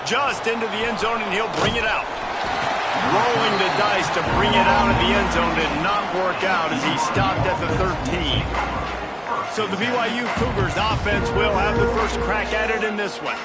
just into the end zone, and he'll bring it out. Rolling the dice to bring it out of the end zone did not work out as he stopped at the 13. So the BYU Cougars offense will have the first crack at it in this one.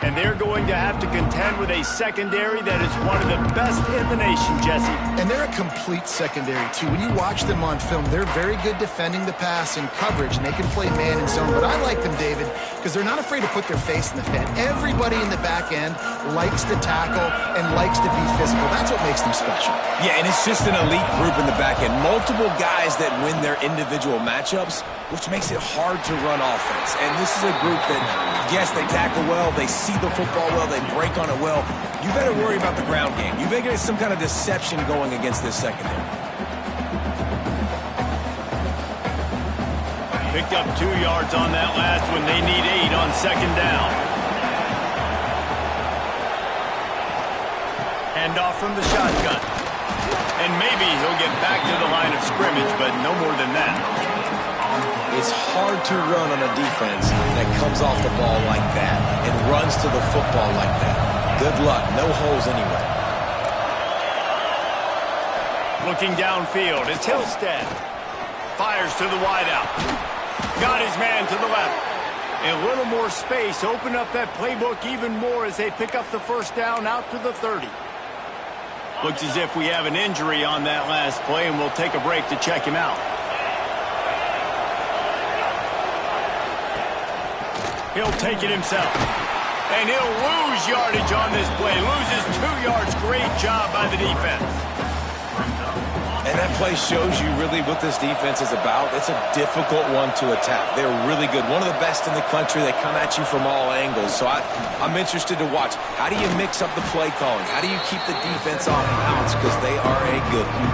And they're going to have to contend with a secondary that is one of the best in the nation, Jesse. And they're a complete secondary, too. When you watch them on film, they're very good defending the pass and coverage, and they can play man and zone. But I like them, David, because they're not afraid to put their face in the fan. Everybody in the back end likes to tackle and likes to be physical. That's what makes them special. Yeah, and it's just an elite group in the back end. Multiple guys that win their individual matchups, which makes it hard to run offense. And this is a group that, yes, they tackle well, they see the football well, they break on it well. You better worry about the ground game. You better get some kind of deception going against this secondary. Picked up 2 yards on that last one. They need 8 on second down. Hand off from the shotgun. And maybe he'll get back to the line of scrimmage, but no more than that. It's hard to run on a defense that comes off the ball like that and runs to the football like that. Good luck. No holes anyway. Looking downfield, it's Hillstead. Fires to the wideout. Got his man to the left. A little more space. Open up that playbook even more as they pick up the first down out to the 30. Looks as if we have an injury on that last play, and we'll take a break to check him out. He'll take it himself. And he'll lose yardage on this play. Loses 2 yards. Great job by the defense. And that play shows you really what this defense is about. It's a difficult one to attack. They're really good. One of the best in the country. They come at you from all angles. So I'm interested to watch. How do you mix up the play calling? How do you keep the defense off balance? Because they are a good one.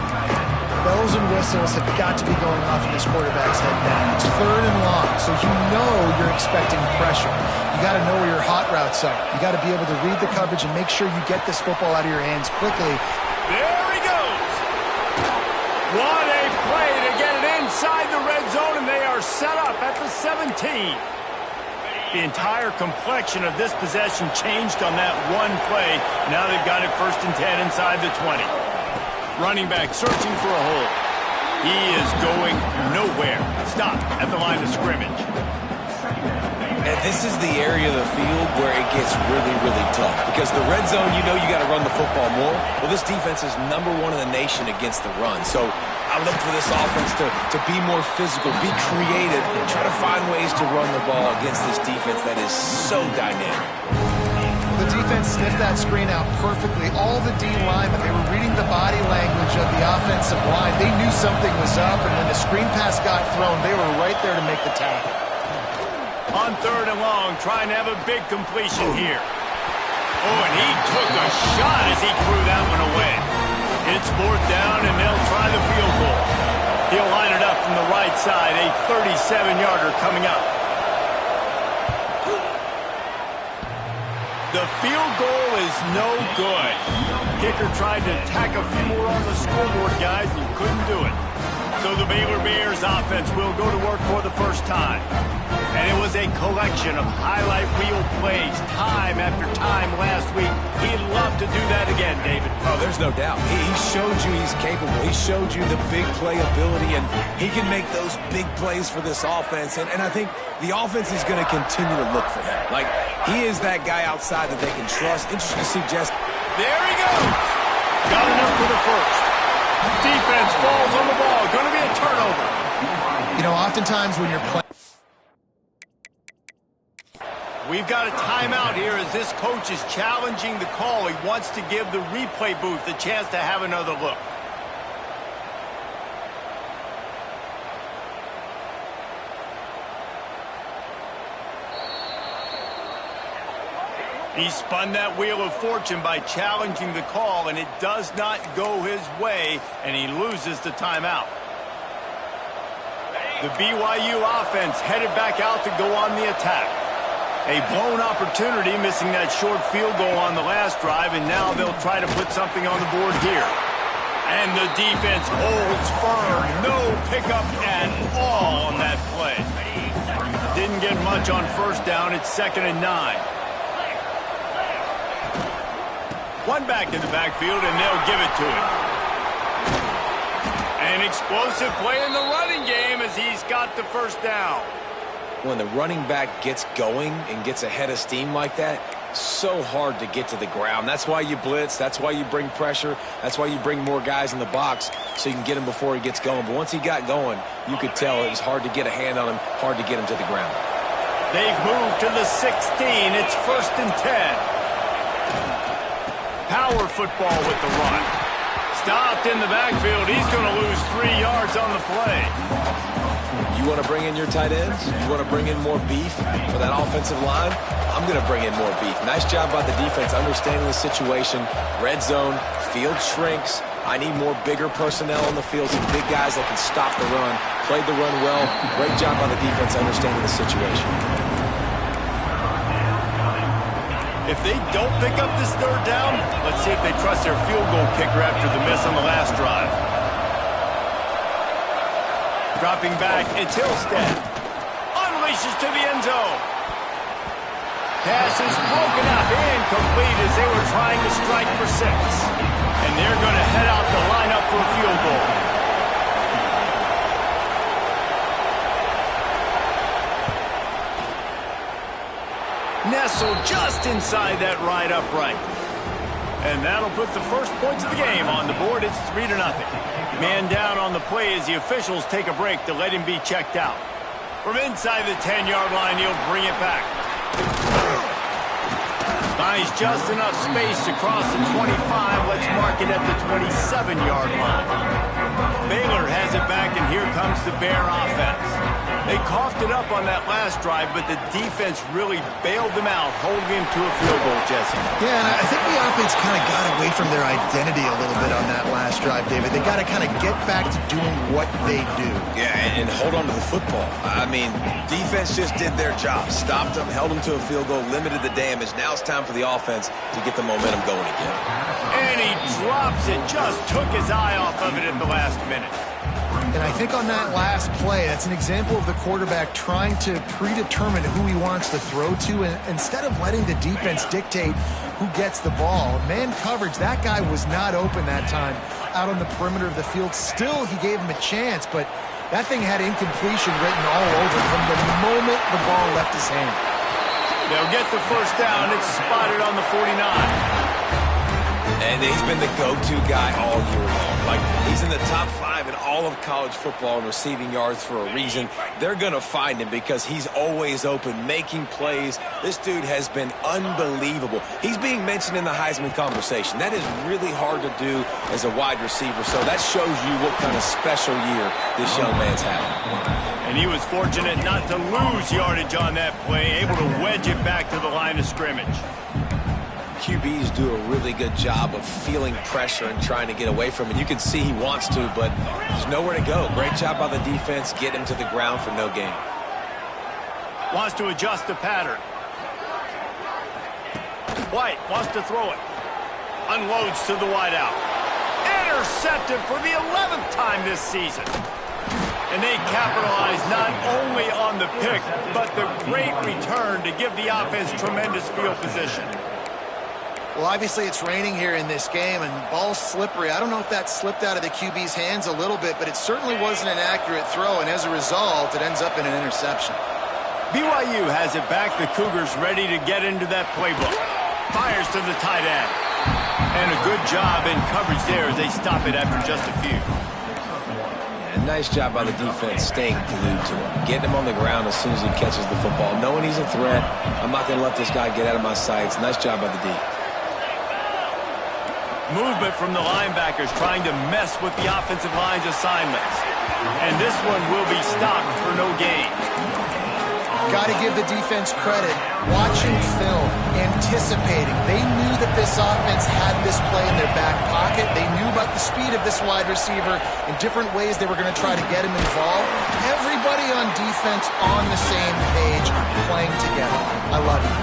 Bells and whistles have got to be going off in this quarterback's head now. It's 3rd and long, so you know you're expecting pressure. You got to know where your hot routes are. You got to be able to read the coverage and make sure you get this football out of your hands quickly. There he goes. What a play to get it inside the red zone, and they are set up at the 17. The entire complexion of this possession changed on that one play. Now they've got it 1st and 10 inside the 20. Running back searching for a hole. He is going nowhere. Stop at the line of scrimmage. And this is the area of the field where it gets really, really tough. Because the red zone, you know you got to run the football more. Well, this defense is #1 in the nation against the run. So I look for this offense to be more physical, be creative, and try to find ways to run the ball against this defense that is so dynamic. The defense sniffed that screen out perfectly. All the D linemen, they were reading the body language of the offensive line. They knew something was up, and when the screen pass got thrown, they were right there to make the tackle. On 3rd and long, trying to have a big completion here. Oh, and he took a shot as he threw that one away. It's 4th down, and they'll try the field goal. He'll line it up from the right side, a 37-yarder coming up. The field goal is no good. Kicker tried to tack a few more on the scoreboard, guys, and couldn't do it. So the Baylor Bears offense will go to work for the first time. And it was a collection of highlight reel plays time after time last week. He'd love to do that again, David. Oh, there's no doubt. He showed you he's capable. He showed you the big play ability, and he can make those big plays for this offense. And I think the offense is going to continue to look for him. Like, he is that guy outside that they can trust. Interesting to see Jess. There he goes. Got enough for the first. Defense falls on the ball. Going to be a turnover. You know, oftentimes when you're playing, we've got a timeout here as this coach is challenging the call. He wants to give the replay booth a chance to have another look. He spun that wheel of fortune by challenging the call, and it does not go his way, and he loses the timeout. The BYU offense headed back out to go on the attack. A blown opportunity, missing that short field goal on the last drive, and now they'll try to put something on the board here. And the defense holds firm. No pickup at all on that play. Didn't get much on 1st down. It's 2nd and 9. One back in the backfield, and they'll give it to him. An explosive play in the running game as he's got the first down. When the running back gets going and gets ahead of steam like that, so hard to get to the ground. That's why you blitz. That's why you bring pressure. That's why you bring more guys in the box so you can get him before he gets going. But once he got going, you could tell it was hard to get a hand on him, hard to get him to the ground. They've moved to the 16. It's 1st and 10. Power football with the run. Stopped in the backfield. He's going to lose 3 yards on the play. You want to bring in your tight ends? You want to bring in more beef for that offensive line? I'm going to bring in more beef. Nice job by the defense understanding the situation. Red zone, field shrinks. I need more bigger personnel on the field, some big guys that can stop the run. Played the run well. Great job by the defense understanding the situation. If they don't pick up this 3rd down, let's see if they trust their field goal kicker after the miss on the last drive. Dropping back, it's Hillstead. Unleashes to the end zone. Pass is broken up, incomplete as they were trying to strike for 6. And they're going to head out the lineup for a field goal. Nestled just inside that right upright. And that'll put the first points of the game on the board. It's 3-0. Man down on the play as the officials take a break to let him be checked out. From inside the 10-yard line, he'll bring it back. Finds just enough space to cross the 25. Let's mark it at the 27-yard line. Baylor has it back, and here comes the Bear offense. They coughed it up on that last drive, but the defense really bailed them out, holding him to a field goal, Jesse. Yeah, and I think the offense kind of got away from their identity a little bit on that last drive, David. They got to kind of get back to doing what they do. Yeah, and hold on to the football. I mean, defense just did their job. Stopped them, held them to a field goal, limited the damage. Now it's time for the offense to get the momentum going again. And he drops it, just took his eye off of it at the last minute. And I think on that last play, that's an example of the quarterback trying to predetermine who he wants to throw to, and instead of letting the defense dictate who gets the ball. Man coverage, that guy was not open that time out on the perimeter of the field. Still, he gave him a chance, but that thing had incompletion written all over from the moment the ball left his hand. They'll get the first down. It's spotted on the 49. And he's been the go-to guy all year long. Like, he's in the top 5 in all of college football in receiving yards for a reason. They're going to find him because he's always open, making plays. This dude has been unbelievable. He's being mentioned in the Heisman conversation. That is really hard to do as a wide receiver, so that shows you what kind of special year this young man's having. And he was fortunate not to lose yardage on that play, able to wedge it back to the line of scrimmage. QBs do a really good job of feeling pressure and trying to get away from it. You can see he wants to, but there's nowhere to go. Great job by the defense. Get him to the ground for no gain. Wants to adjust the pattern. White wants to throw it. Unloads to the wideout. Intercepted for the 11th time this season. And they capitalize not only on the pick, but the great return to give the offense tremendous field position. Well, obviously it's raining here in this game, and ball's slippery. I don't know if that slipped out of the QB's hands a little bit, but it certainly wasn't an accurate throw, and as a result, it ends up in an interception. BYU has it back. The Cougars ready to get into that playbook. Fires to the tight end. And a good job in coverage there as they stop it after just a few. Yeah, nice job by the defense staying glued to him. Getting him on the ground as soon as he catches the football. Knowing he's a threat, I'm not going to let this guy get out of my sights. Nice job by the D. Movement from the linebackers trying to mess with the offensive line's assignments. And this one will be stopped for no gain. Got to give the defense credit. Watching film, anticipating. They knew that this offense had this play in their back pocket. They knew about the speed of this wide receiver in different ways they were going to try to get him involved. Everybody on defense on the same page, playing together. I love it.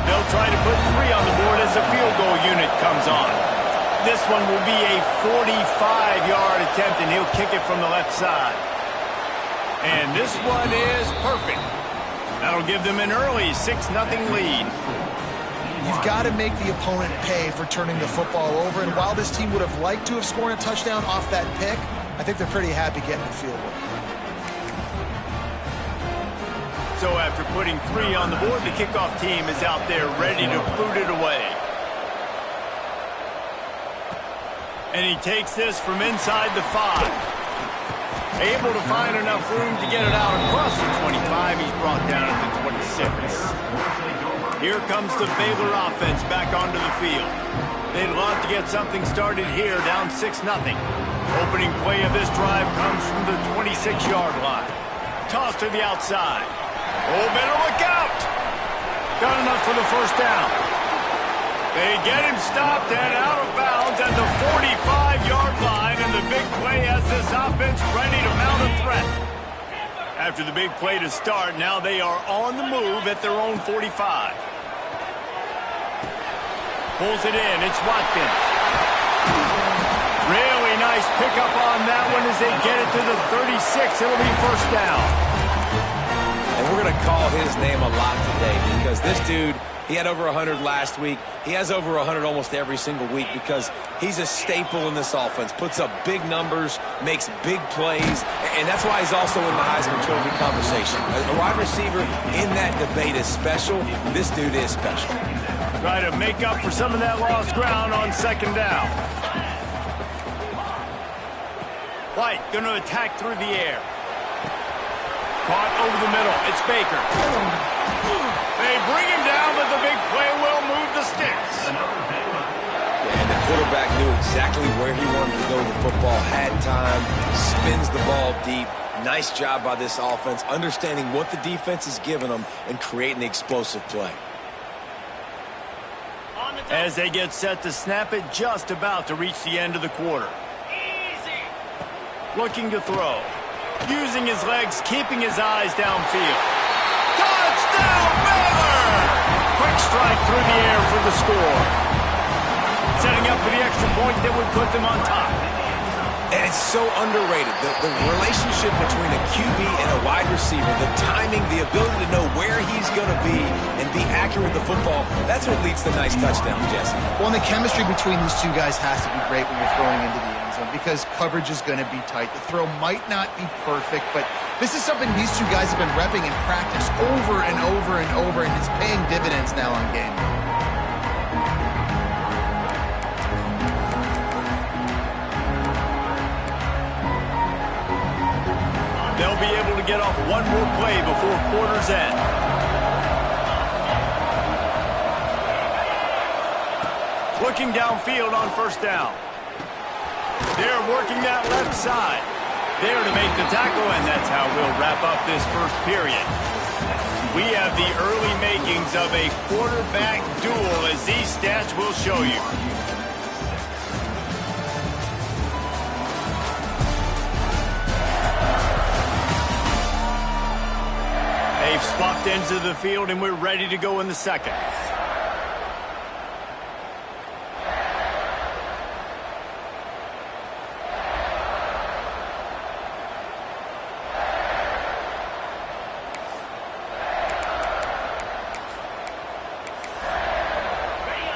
They'll try to put 3 on the board as the field goal unit comes on. This one will be a 45-yard attempt, and he'll kick it from the left side. And this one is perfect. That'll give them an early 6-0 lead. You've got to make the opponent pay for turning the football over. And while this team would have liked to have scored a touchdown off that pick, I think they're pretty happy getting the field goal. So after putting 3 on the board, the kickoff team is out there ready to boot it away. And he takes this from inside the 5. Able to find enough room to get it out across the 25. He's brought down at the 26. Here comes the Baylor offense back onto the field. They'd love to get something started here, down 6-0. Opening play of this drive comes from the 26-yard line. Toss to the outside. Oh, better look out. Got enough for the first down. They get him stopped and out of bounds at the 45-yard line, and the big play has this offense ready to mount a threat. After the big play to start, now they are on the move at their own 45. Pulls it in. It's Watkins. Really nice pickup on that one as they get it to the 36. It'll be first down. And we're going to call his name a lot today because this dude, he had over 100 last week. He has over 100 almost every single week because he's a staple in this offense. Puts up big numbers, makes big plays, and that's why he's also in the Heisman Trophy conversation. A wide receiver in that debate is special. This dude is special. Try to make up for some of that lost ground on second down. White going to attack through the air. Caught over the middle. It's Baker. They bring him down, but the big play will move the sticks. And the quarterback knew exactly where he wanted to go with the football, had time, spins the ball deep. Nice job by this offense, understanding what the defense is giving them and creating the explosive play. As they get set to snap it, just about to reach the end of the quarter. Looking to throw. Using his legs, keeping his eyes downfield. Touchdown, Baylor! Quick strike through the air for the score. Setting up for the extra point that would put them on top. And it's so underrated. The relationship between a QB and a wide receiver, the timing, the ability to know where he's going to be and be accurate with the football, that's what leads to nice touchdowns, Jesse. Well, and the chemistry between these two guys has to be great when you're throwing into the end zone because coverage is going to be tight. The throw might not be perfect, but this is something these two guys have been repping in practice over and over and over, and it's paying dividends now on game day. They'll be able to get off one more play before quarter's end. Looking downfield on first down. They're working that left side. There to make the tackle, and that's how we'll wrap up this first period. We have the early makings of a quarterback duel, as these stats will show you. They've swapped ends of the field, and we're ready to go in the second.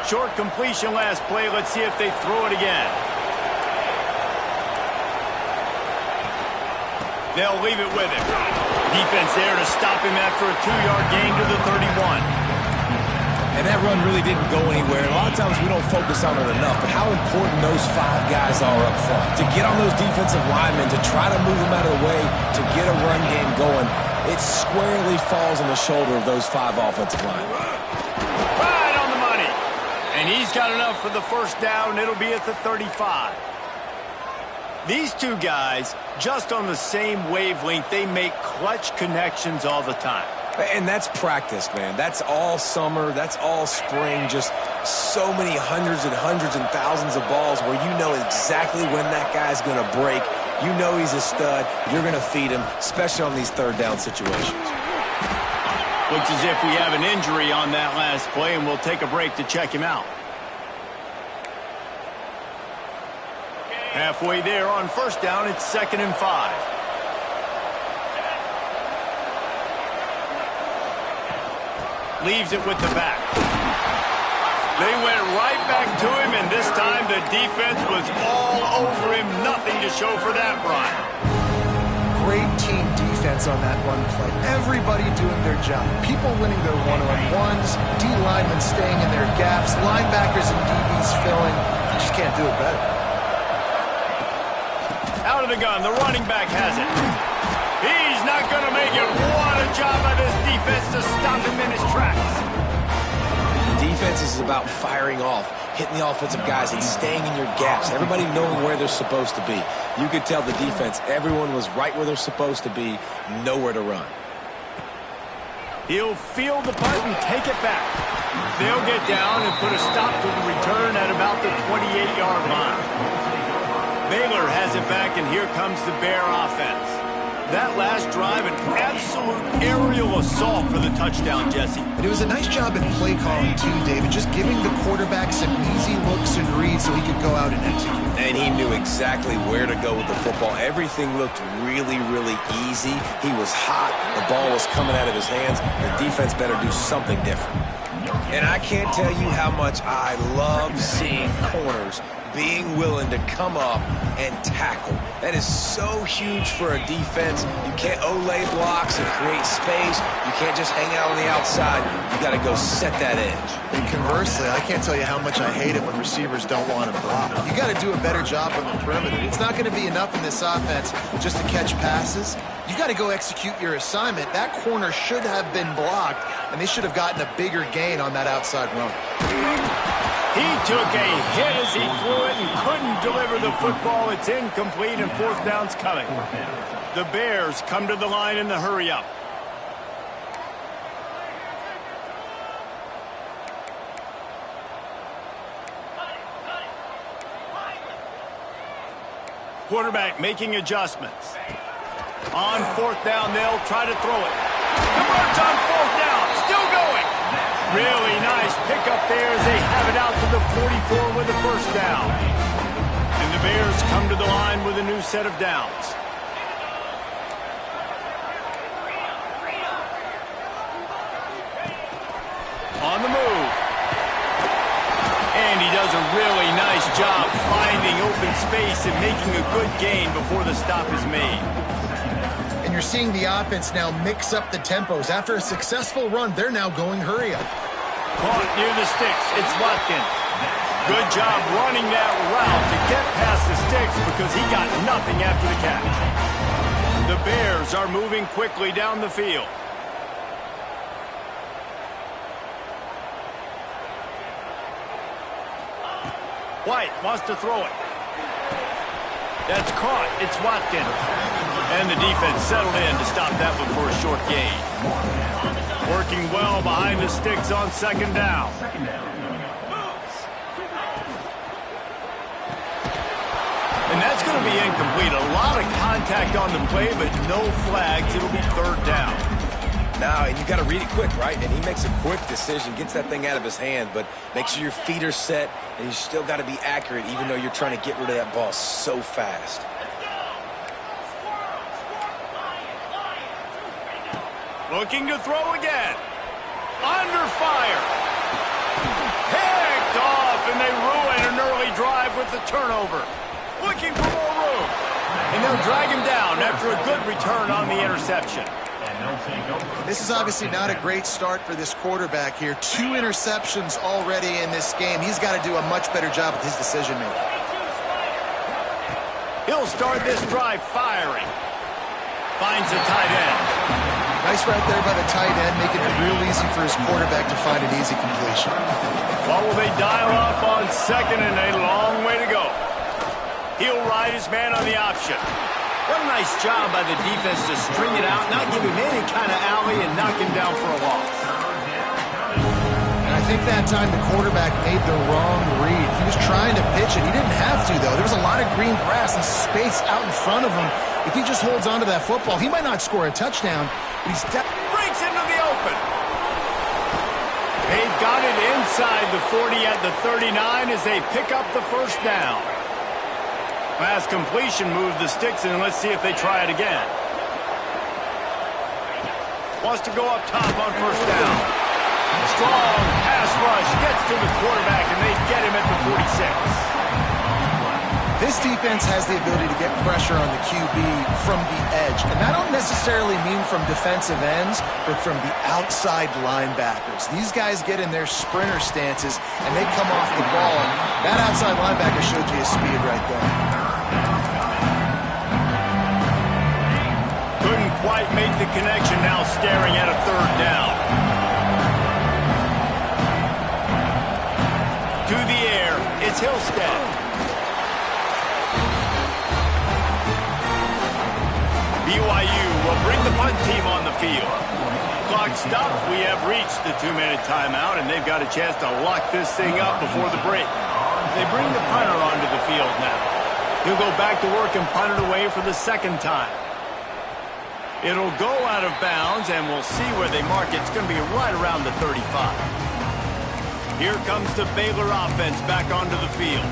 Short completion last play. Let's see if they throw it again. They'll leave it with him. Defense there to stop him after a 2-yard gain to the 31. And that run really didn't go anywhere. A lot of times we don't focus on it enough, but how important those 5 guys are up front. To get on those defensive linemen, to try to move them out of the way, to get a run game going, it squarely falls on the shoulder of those 5 offensive linemen. Right on the money. And he's got enough for the first down. It'll be at the 35. These two guys, just on the same wavelength, they make clutch connections all the time. And that's practice, man. That's all summer. That's all spring. Just so many hundreds and thousands of balls where you know exactly when that guy's going to break. You know he's a stud. You're going to feed him, especially on these third down situations. Looks as if we have an injury on that last play, and we'll take a break to check him out. Halfway there on first down, it's 2nd and 5. Leaves it with the back. They went right back to him, and this time the defense was all over him. Nothing to show for that run. Great team defense on that run play. Everybody doing their job. People winning their one-on-ones, D linemen staying in their gaps, linebackers and DBs filling. You just can't do it better. Out of the gun, the running back has it. He's not going to make it. What a job by this defense to stop him in his tracks. Defense is about firing off, hitting the offensive guys and staying in your gaps. Everybody knowing where they're supposed to be. You could tell the defense, everyone was right where they're supposed to be, nowhere to run. He'll field the punt and take it back. They'll get down and put a stop to the return at about the 28-yard line. Baylor has it back, and here comes the Bear offense. That last drive, an absolute aerial assault for the touchdown, Jesse. And it was a nice job in play calling, too, David, just giving the quarterback some easy looks and reads so he could go out and execute. And he knew exactly where to go with the football. Everything looked really, really easy. He was hot. The ball was coming out of his hands. The defense better do something different. And I can't tell you how much I love seeing corners being willing to come up and tackle. That is so huge for a defense. You can't olay blocks and create space. You can't just hang out on the outside. You got to go set that edge. And conversely, I can't tell you how much I hate it when receivers don't want to block. You got to do a better job on the perimeter. It's not going to be enough in this offense just to catch passes. You got to go execute your assignment. That corner should have been blocked, and they should have gotten a bigger gain on that outside run. He took a hit as he threw it and couldn't deliver the football. It's incomplete, and fourth down's coming. The Bears come to the line in the hurry-up. Quarterback making adjustments. On fourth down, they'll try to throw it. Converts on fourth down, still going. Really nice pickup there as they have it out to the 44 with the first down. And the Bears come to the line with a new set of downs. On the move. And he does a really nice job finding open space and making a good gain before the stop is made. And you're seeing the offense now mix up the tempos. After a successful run, they're now going hurry up. Caught near the sticks. It's Watkins. Good job running that route to get past the sticks because he got nothing after the catch. The Bears are moving quickly down the field. White wants to throw it. That's caught. It's Watkins. And the defense settled in to stop that one for a short gain. Working well behind the sticks on second down. And that's going to be incomplete. A lot of contact on the play, but no flags. It'll be third down. Now, and you got to read it quick, right? And he makes a quick decision, gets that thing out of his hand, but make sure your feet are set, and you still got to be accurate, even though you're trying to get rid of that ball so fast. Looking to throw again. Under fire. Picked off, and they ruin an early drive with the turnover. Looking for more room. And they'll drag him down after a good return on the interception. This is obviously not a great start for this quarterback here. 2 interceptions already in this game. He's got to do a much better job with his decision-making. He'll start this drive firing. Finds the tight end. Nice route there by the tight end, making it real easy for his quarterback to find an easy completion. What will they dial up on second, and a long way to go. He'll ride his man on the option. What a nice job by the defense to string it out, not give him any kind of alley, and knock him down for a loss. And I think that time the quarterback made the wrong read. He was trying to pitch it. He didn't have to, though. There was a lot of green grass and space out in front of him. If he just holds on to that football, he might not score a touchdown, but he's breaks into the open. They've got it inside the 40 at the 39 as they pick up the first down. Pass completion moved the sticks, and let's see if they try it again. Wants to go up top on first down. Strong pass rush gets to the quarterback, and they get him at the 46. This defense has the ability to get pressure on the QB from the edge. And I don't necessarily mean from defensive ends, but from the outside linebackers. These guys get in their sprinter stances, and they come off the ball. That outside linebacker showed you his speed right there. Couldn't quite make the connection, now staring at a third down. To the air, it's Hillstead. BYU will bring the punt team on the field. Clock stops. We have reached the 2-minute timeout, and they've got a chance to lock this thing up before the break. They bring the punter onto the field now. He'll go back to work and punt it away for the second time. It'll go out of bounds, and we'll see where they mark it. It's going to be right around the 35. Here comes the Baylor offense back onto the field.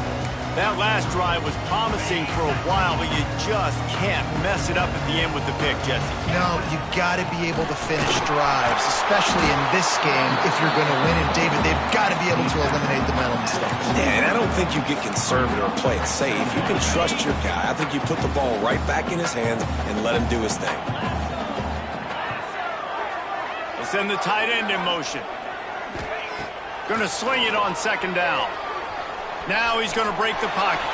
That last drive was promising for a while, but you just can't mess it up at the end with the pick, Jesse. No, you got to be able to finish drives, especially in this game if you're going to win. And, David, they've got to be able to eliminate the mental mistakes. Yeah, and I don't think you get conservative or play it safe. You can trust your guy. I think you put the ball right back in his hands and let him do his thing. They send the tight end in motion. Going to swing it on second down. Now he's going to break the pocket.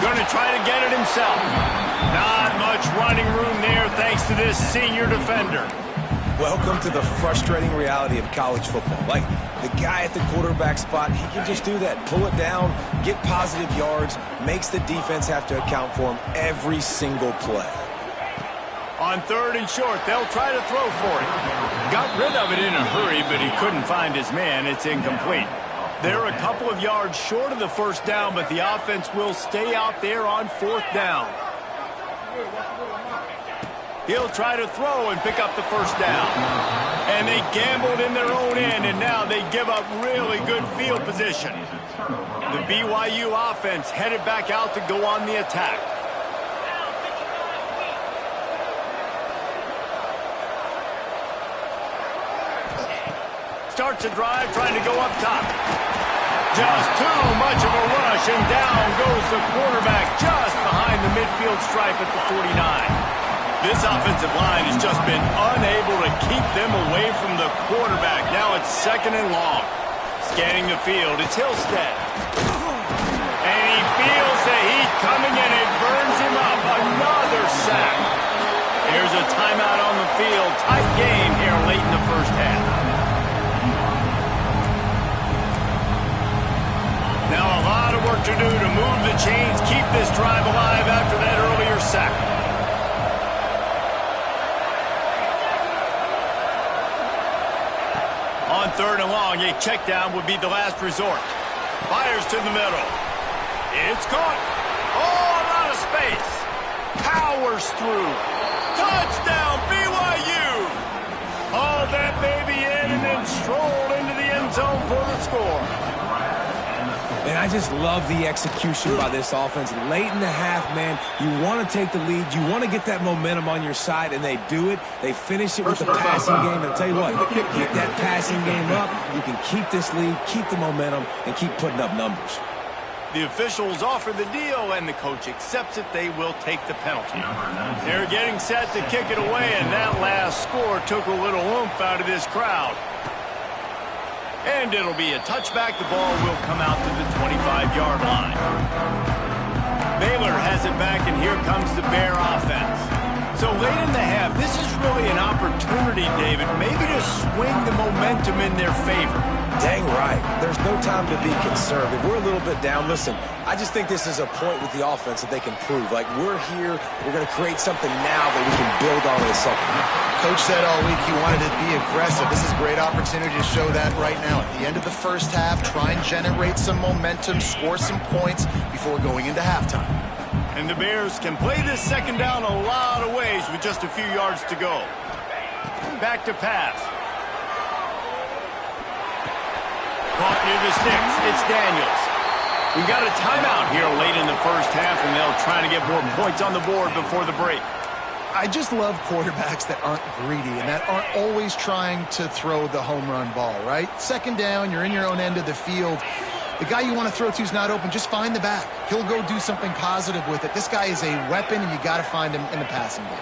Going to try to get it himself. Not much running room there thanks to this senior defender. Welcome to the frustrating reality of college football. Like, the guy at the quarterback spot, he can just do that. Pull it down, get positive yards, makes the defense have to account for him every single play. On third and short, they'll try to throw for it. Got rid of it in a hurry, but he couldn't find his man. It's incomplete. They're a couple of yards short of the first down, but the offense will stay out there on fourth down. He'll try to throw and pick up the first down. And they gambled in their own end, and now they give up really good field position. The BYU offense headed back out to go on the attack. Starts a drive trying to go up top. Just too much of a rush, and down goes the quarterback just behind the midfield stripe at the 49. This offensive line has just been unable to keep them away from the quarterback. Now it's second and long. Scanning the field, it's Hillstead. And he feels the heat coming, and it burns him up. Another sack. Here's a timeout on the field. Tight game here late in the first half. Now a lot of work to do to move the chains, keep this drive alive after that earlier sack. On third and long, a check down would be the last resort. Fires to the middle. It's caught. Oh, a lot of space. Powers through. Touchdown, BYU. Hauled that baby in and then strolled into the end zone for the score. And I just love the execution by this offense. Late in the half, man, you want to take the lead. You want to get that momentum on your side, and they do it. They finish it with the passing game. And I'll tell you what, get that passing game up, you can keep this lead, keep the momentum, and keep putting up numbers. The officials offer the deal, and the coach accepts it. They will take the penalty. They're getting set to kick it away, and that last score took a little oomph out of this crowd. And it'll be a touchback. The ball will come out to the 25-yard line. Baylor has it back, and here comes the Bear offense. So late in the half, this is really an opportunity, David, maybe to swing the momentum in their favor. Dang right. There's no time to be conservative. We're a little bit down. Listen, I just think this is a point with the offense that they can prove. Like, we're here. We're going to create something now that we can build on in the second half. Coach said all week he wanted to be aggressive. This is a great opportunity to show that right now. At the end of the first half, try and generate some momentum, score some points before going into halftime. And the Bears can play this second down a lot of ways with just a few yards to go. Back to pass. Caught near the sticks. It's Daniels. We've got a timeout here late in the first half, and they'll try to get more points on the board before the break. I just love quarterbacks that aren't greedy and that aren't always trying to throw the home run ball, right? Second down, you're in your own end of the field. The guy you want to throw to is not open. Just find the back. He'll go do something positive with it. This guy is a weapon, and you got to find him in the passing game.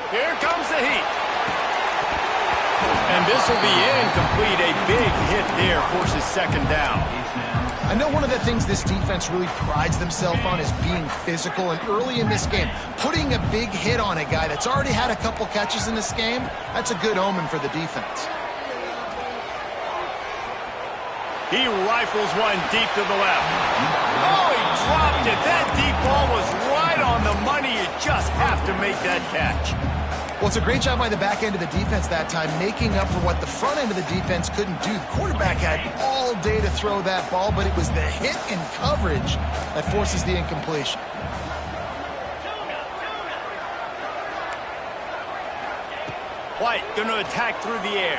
Here comes the heat. And this will be incomplete. A big hit there forces second down. I know one of the things this defense really prides themselves on is being physical, and early in this game, putting a big hit on a guy that's already had a couple catches in this game, that's a good omen for the defense. He rifles one deep to the left. Oh, he dropped it. That deep ball was right on the money. You just have to make that catch. Well, it's a great job by the back end of the defense that time, making up for what the front end of the defense couldn't do. The quarterback had all day to throw that ball, but it was the hit and coverage that forces the incompletion. White going to attack through the air.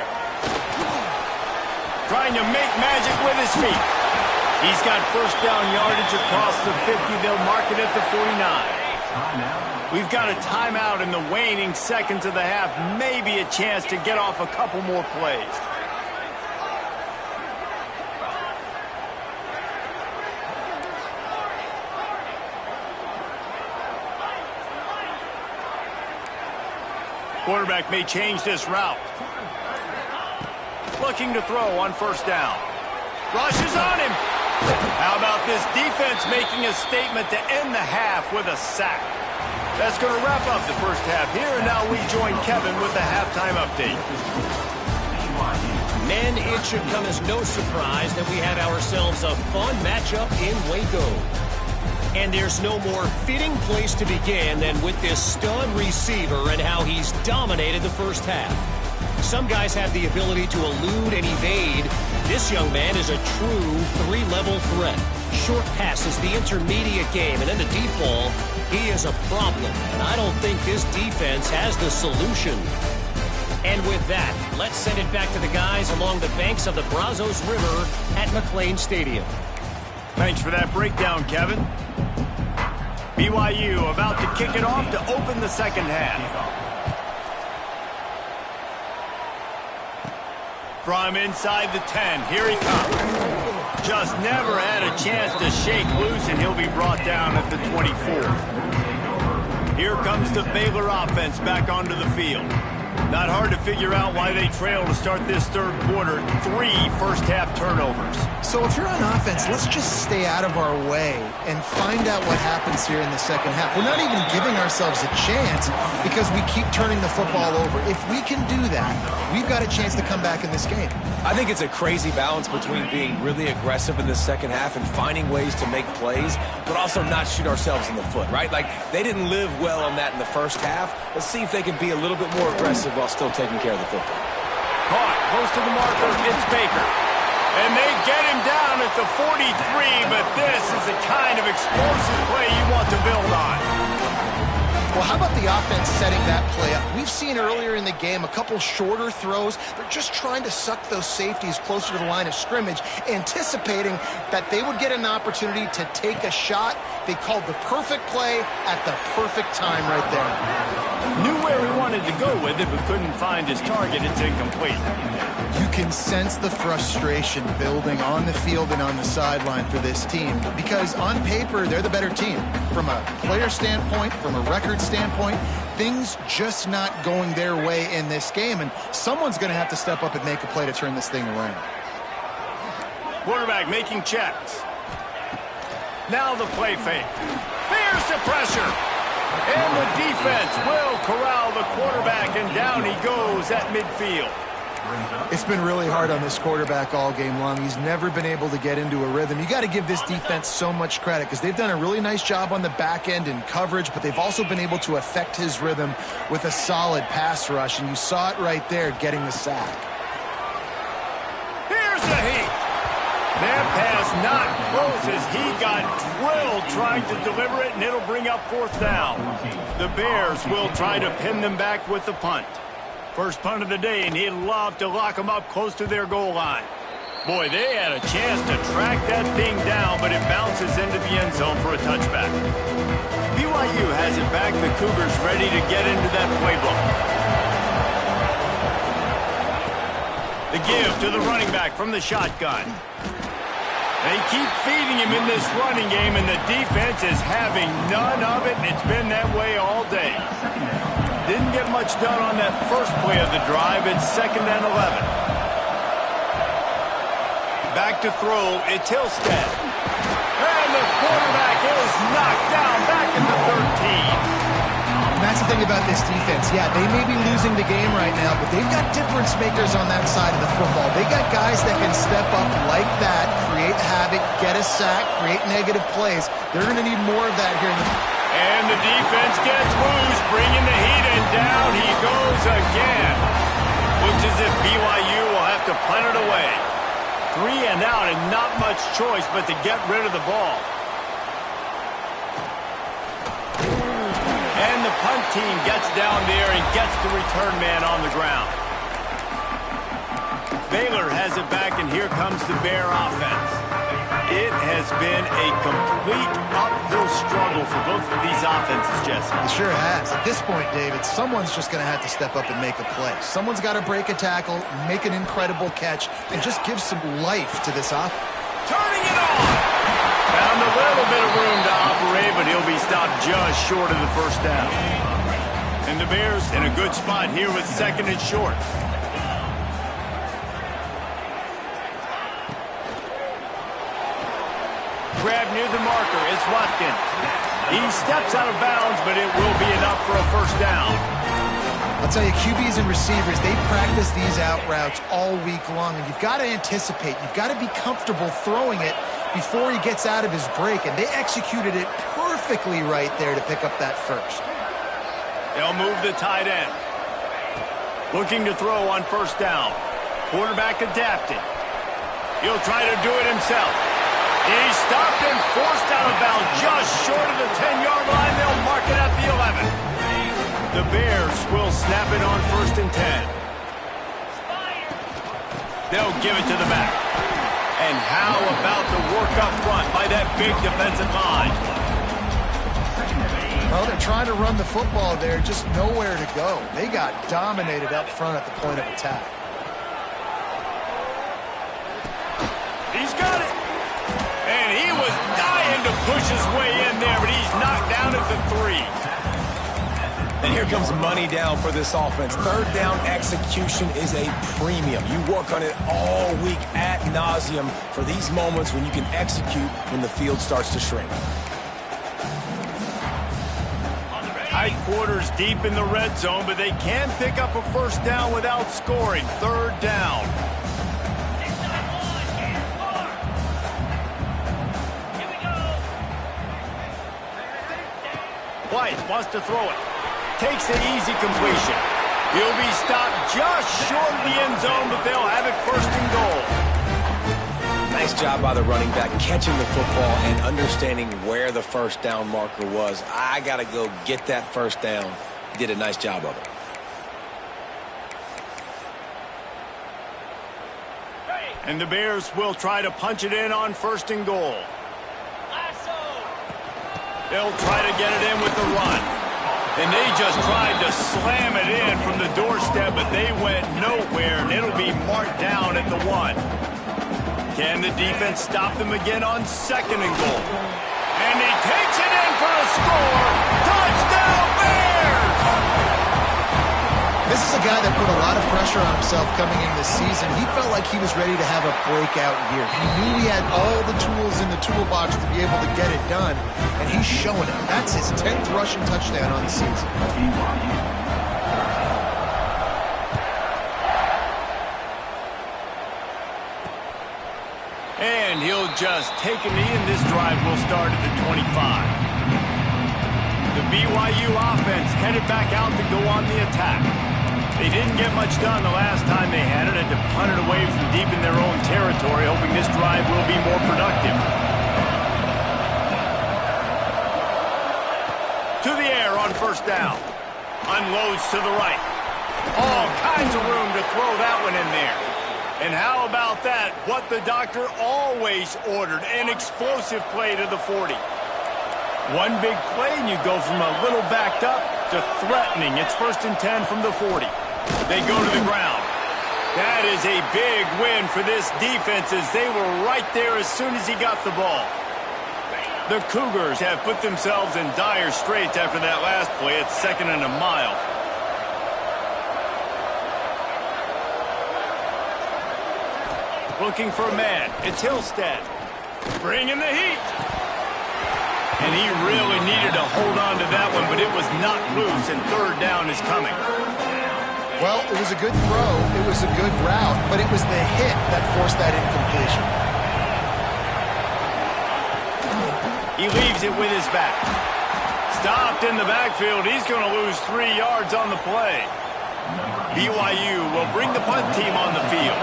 Trying to make magic with his feet. He's got first down yardage across the 50. They'll mark it at the 49. We've got a timeout in the waning seconds of the half. Maybe a chance to get off a couple more plays. Quarterback may change this route. Looking to throw on first down. Rushes on him. How about this defense making a statement to end the half with a sack? That's going to wrap up the first half here, and now we join Kevin with the halftime update. Men, it should come as no surprise that we had ourselves a fun matchup in Waco. And there's no more fitting place to begin than with this stud receiver and how he's dominated the first half. Some guys have the ability to elude and evade. This young man is a true three-level threat. Short passes, the intermediate game, and then the deep ball. He is a problem, and I don't think this defense has the solution. And with that, let's send it back to the guys along the banks of the Brazos River at McLean Stadium. Thanks for that breakdown, Kevin. BYU about to kick it off to open the second half. From inside the 10, here he comes. Just never had a chance to shake loose, and he'll be brought down at the 24. Here comes the Baylor offense back onto the field. Not hard to figure out why they trail to start this third quarter. 3 first-half turnovers. So if you're on offense, let's just stay out of our way and find out what happens here in the second half. We're not even giving ourselves a chance because we keep turning the football over. If we can do that, we've got a chance to come back in this game. I think it's a crazy balance between being really aggressive in the second half and finding ways to make plays, but also not shoot ourselves in the foot, right? Like, they didn't live well on that in the first half. Let's see if they can be a little bit more aggressive while still taking care of the football. Caught close to the marker, it's Baker. And they get him down at the 43, but this is the kind of explosive play you want to build on. Well, how about the offense setting that play up? We've seen earlier in the game a couple shorter throws. They're just trying to suck those safeties closer to the line of scrimmage, anticipating that they would get an opportunity to take a shot. They called the perfect play at the perfect time right there. Knew where he wanted to go with it, but couldn't find his target. It's incomplete. You can sense the frustration building on the field and on the sideline for this team because on paper, they're the better team. From a player standpoint, from a record standpoint, things just not going their way in this game, and someone's going to have to step up and make a play to turn this thing around. Quarterback making checks. Now the play fake. Here's the pressure. And the defense will corral the quarterback, and down he goes at midfield. It's been really hard on this quarterback all game long. He's never been able to get into a rhythm. You got to give this defense so much credit because they've done a really nice job on the back end in coverage, but they've also been able to affect his rhythm with a solid pass rush, and you saw it right there getting the sack. Here's the heat. That pass not close as he got drilled trying to deliver it, and it'll bring up fourth down. The Bears will try to pin them back with the punt. First punt of the day, and he'd love to lock them up close to their goal line. Boy, they had a chance to track that thing down, but it bounces into the end zone for a touchback. BYU has it back. The Cougars ready to get into that playbook. The give to the running back from the shotgun. They keep feeding him in this running game, and the defense is having none of it, and it's been that way all day. Didn't get much done on that first play of the drive. It's 2nd and 11. Back to throw. It's Hillstead. And the quarterback is knocked down back at the 13. And that's the thing about this defense. Yeah, they may be losing the game right now, but they've got difference makers on that side of the football. They got guys that can step up like that, create havoc, get a sack, create negative plays. They're going to need more of that here in the... And the defense gets loose, bringing the heat, and down he goes again. Looks as if BYU will have to punt it away. 3 and out, and not much choice but to get rid of the ball. And the punt team gets down there and gets the return man on the ground. Baylor has it back, and here comes the Bear offense. It has been a complete uphill struggle for both of these offenses, Jesse. It sure has. At this point, David, someone's just going to have to step up and make a play. Someone's got to break a tackle, make an incredible catch, and just give some life to this offense. Turning it on! Found a little bit of room to operate, but he'll be stopped just short of the first down. And the Bears in a good spot here with 2nd and short. Grab near the marker is Watkins. He steps out of bounds, but it will be enough for a first down. I'll tell you, QBs and receivers, they practice these out routes all week long, and you've got to anticipate. You've got to be comfortable throwing it before he gets out of his break, and they executed it perfectly right there to pick up that first. They'll move the tight end. Looking to throw on first down. Quarterback adapted. He'll try to do it himself. He's stopped and forced out of bounds just short of the 10-yard line. They'll mark it at the 11. The Bears will snap it on 1st and 10. They'll give it to the back. And how about the work up front by that big defensive line? Well, they're trying to run the football there, just nowhere to go. They got dominated up front at the point of attack. He's got it. And he was dying to push his way in there, but he's knocked down at the 3. And here comes money down for this offense. 3rd down execution is a premium. You work on it all week ad nauseum for these moments when you can execute when the field starts to shrink. Tight quarters deep in the red zone, but they can pick up a first down without scoring. 3rd down. White wants to throw it. Takes an easy completion. He'll be stopped just short of the end zone, but they'll have it 1st and goal. Nice job by the running back catching the football and understanding where the first down marker was. I got to go get that first down. He did a nice job of it. And the Bears will try to punch it in on 1st and goal. They'll try to get it in with the run. And they just tried to slam it in from the doorstep, but they went nowhere, and it'll be marked down at the 1. Can the defense stop them again on 2nd and goal? And he takes it in for a score. Touchdown, Bears! This is a guy that put a lot of pressure on himself coming in this season. He felt like he was ready to have a breakout year. He knew he had all the tools in the toolbox to be able to get it done, and he's showing it. That's his 10th rushing touchdown on the season. And he'll just take a knee, and this drive will start at the 25. The BYU offense headed back out to go on the attack. They didn't get much done the last time they had it, and to punt it away from deep in their own territory, hoping this drive will be more productive. To the air on 1st down. Unloads to the right. All kinds of room to throw that one in there. And how about that? What the doctor always ordered, an explosive play to the 40. One big play, and you go from a little backed up to threatening. It's 1st and 10 from the 40. They go to the ground. That is a big win for this defense as they were right there as soon as he got the ball. The Cougars have put themselves in dire straits after that last play. It's 2nd and a mile. Looking for a man. It's Hillstead. Bringing the heat. And he really needed to hold on to that one, but it was not loose, and 3rd down is coming. Well, it was a good throw. It was a good route, but it was the hit that forced that incompletion. He leaves it with his back. Stopped in the backfield. He's going to lose 3 yards on the play. BYU will bring the punt team on the field.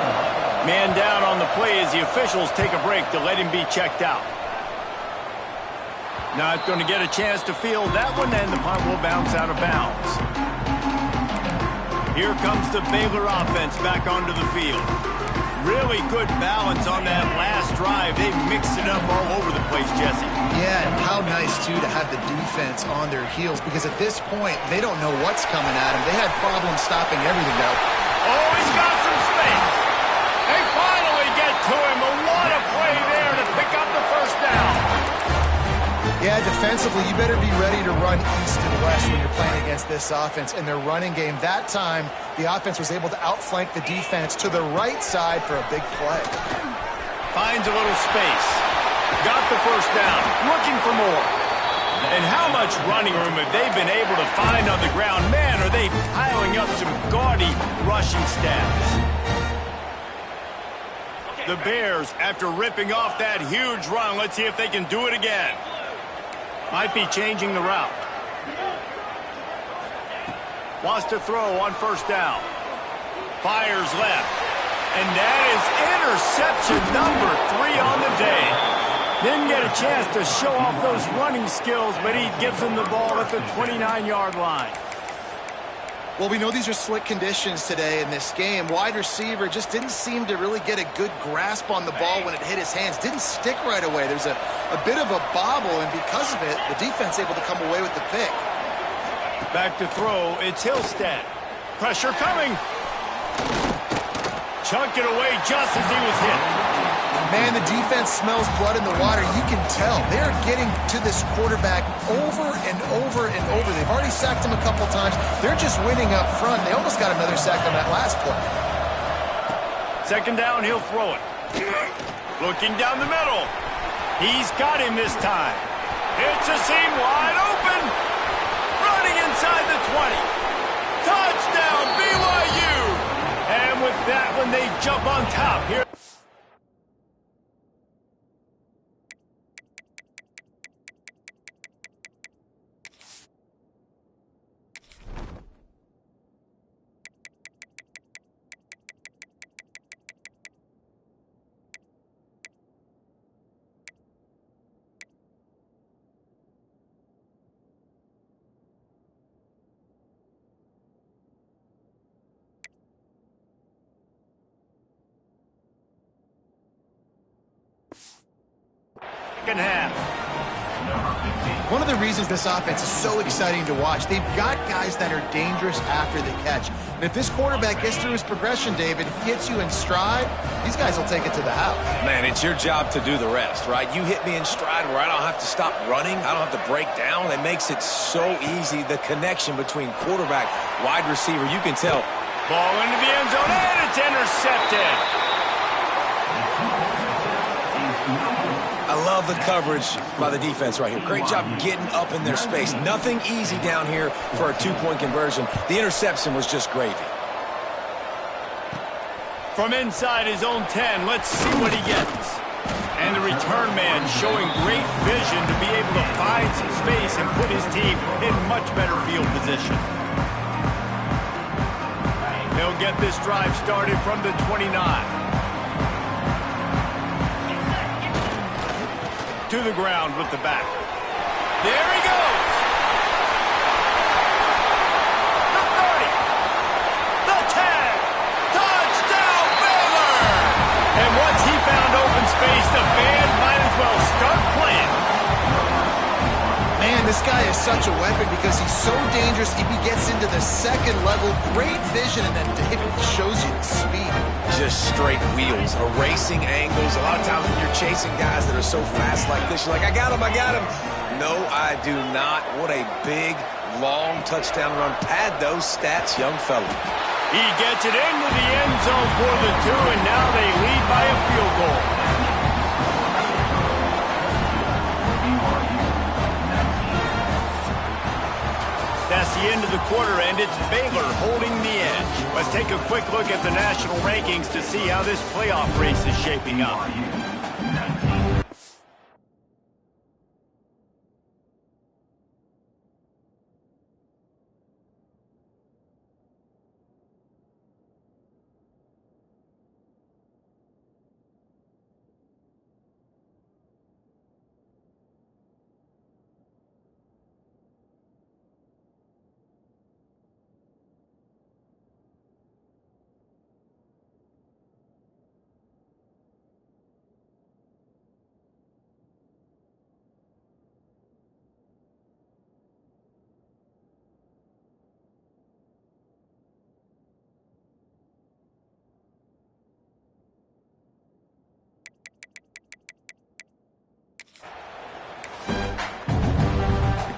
Man down on the play as the officials take a break to let him be checked out. Not going to get a chance to field that one, and the punt will bounce out of bounds. Here comes the Baylor offense back onto the field. Really good balance on that last drive. They mixed it up all over the place, Jesse. Yeah, and how nice, too, to have the defense on their heels, because at this point, they don't know what's coming at them. They had problems stopping everything, though. Oh, he's got some space. They finally get to him. But what a play there to pick up the 1st down. Yeah, defensively, you better be ready to run east and west when you're playing against this offense. In their running game, that time, the offense was able to outflank the defense to the right side for a big play. Finds a little space. Got the 1st down. Looking for more. And how much running room have they been able to find on the ground? Man, are they piling up some gaudy rushing stats. The Bears, after ripping off that huge run, let's see if they can do it again. Might be changing the route. Wants to throw on 1st down. Fires left. And that is interception number 3 on the day. Didn't get a chance to show off those running skills, but he gives them the ball at the 29-yard line. Well, we know these are slick conditions today in this game. Wide receiver just didn't seem to really get a good grasp on the ball when it hit his hands. Didn't stick right away. There's a bit of a bobble, and because of it, the defense able to come away with the pick. Back to throw. It's Hillstead. Pressure coming. Chunked it away just as he was hit. Man, the defense smells blood in the water. You can tell. They're getting to this quarterback over and over and over. They've already sacked him a couple times. They're just winning up front. They almost got another sack on that last play. 2nd down, he'll throw it. Looking down the middle. He's got him this time. It's a seam wide open. Running inside the 20. Touchdown, BYU. And with that one, they jump on top here. Half. One of the reasons this offense is so exciting to watch, they've got guys that are dangerous after the catch. And if this quarterback gets through his progression, David, hits you in stride, these guys will take it to the house. Man, it's your job to do the rest, right? You hit me in stride where I don't have to stop running. I don't have to break down. It makes it so easy. The connection between quarterback, wide receiver, you can tell. Ball into the end zone, and it's intercepted. I love the coverage by the defense right here. Great job getting up in their space. Nothing easy down here for a 2-point conversion. The interception was just gravy. From inside his own 10, let's see what he gets. And the return man showing great vision to be able to find some space and put his team in much better field position. He'll get this drive started from the 29. To the ground with the back. There he goes. The 30. The 10. Touchdown, Baylor. And once he found open space, the band might as well start playing. this guy is such a weapon because he's so dangerous. If he gets into the second level, great vision, and then David shows you the speed. Just straight wheels, erasing angles. A lot of times when you're chasing guys that are so fast like this, you're like, I got him, I got him. No, I do not. What a big, long touchdown run. Pad those stats, young fella. He gets it into the end zone for the 2, and now they lead by a field goal. That's the end of the quarter, and it's Baylor holding the edge. Let's take a quick look at the national rankings to see how this playoff race is shaping up.